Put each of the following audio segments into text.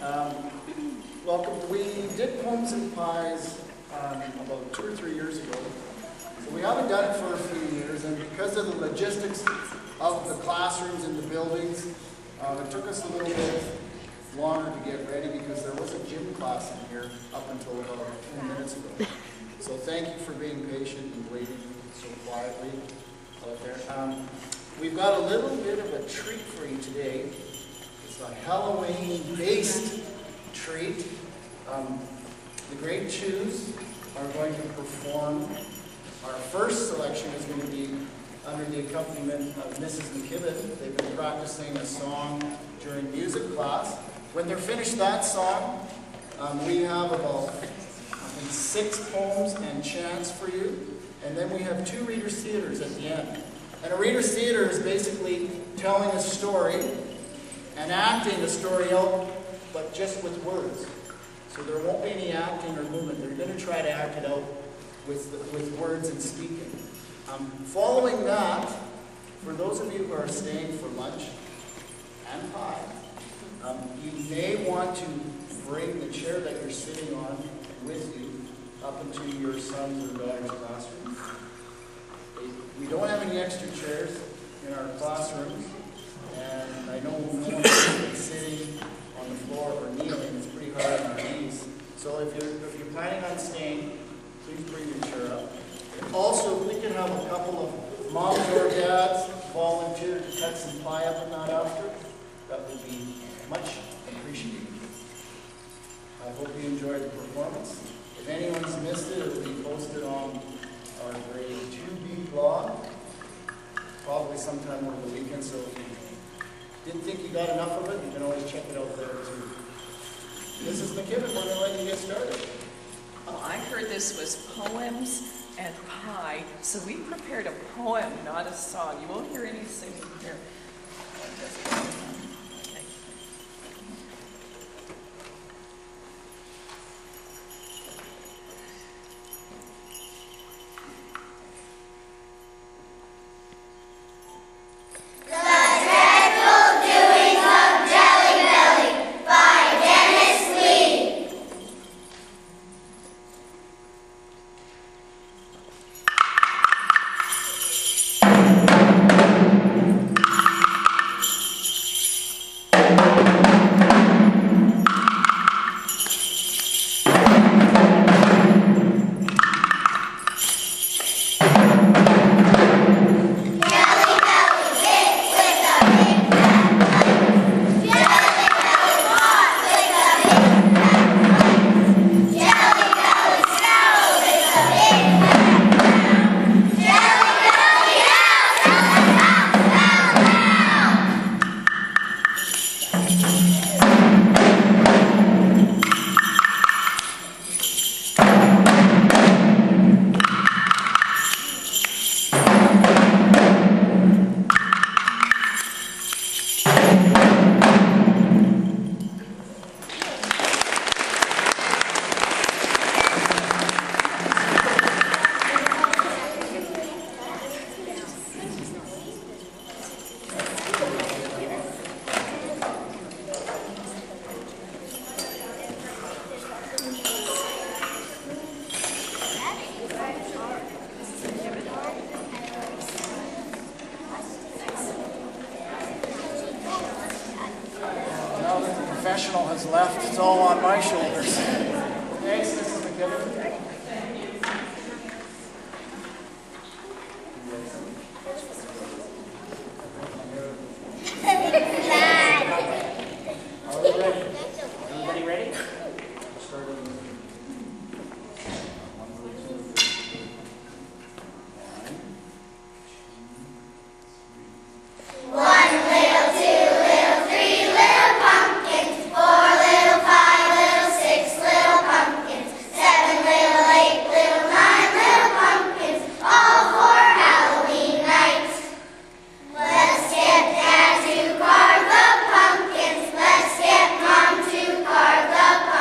Welcome. We did Poems and Pies about 2 or 3 years ago. So we haven't done it for a few years, and because of the logistics of the classrooms and the buildings, it took us a little bit longer to get ready because there was a gym class in here up until about 10 minutes ago. So thank you for being patient and waiting so quietly out there. We've got a little bit of a treat for you today. It's a Halloween-based treat. The grade 2s are going to perform. Our first selection is going to be under the accompaniment of Mrs. McKibben. They've been practicing a song during music class. When they're finished that song, we have about, I think, 6 poems and chants for you. And then we have 2 readers' theaters at the end. And a reader's theater is basically telling a story and acting a story out, but just with words. So there won't be any acting or movement. They're going to try to act it out with words and speaking. Following that, for those of you who are staying for lunch and pie, you may want to bring the chair that you're sitting on with you up into your son's or daughter's classroom. We don't have any extra chairs in our classrooms, and I know no one is sitting on the floor or kneeling. It's pretty hard on our knees. So if you're planning on staying, please bring your chair up. Also, if we can have a couple of moms or dads volunteer to cut some pie up and that after, that would be much appreciated. I hope you enjoyed the performance. If anyone's missed it, it will be posted on our grade 2B blog, probably sometime over the weekend, so if you didn't think you got enough of it, you can always check it out there too. Mrs. McKibben, we're going to let you get started. Oh, I heard this was poems and pie, so we prepared a poem, not a song. You won't hear any singing here. Okay. Professional has left. It's all on my shoulders. Thanks, Mrs. McKibben. Are we ready? Everybody ready? Start over. Let's get Mom to carve the pumpkins.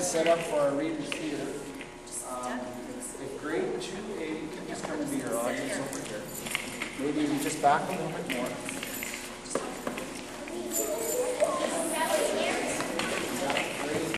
set up for our readers theater. If grade 2A can just come and be your audience over here. Maybe we just back a little bit more.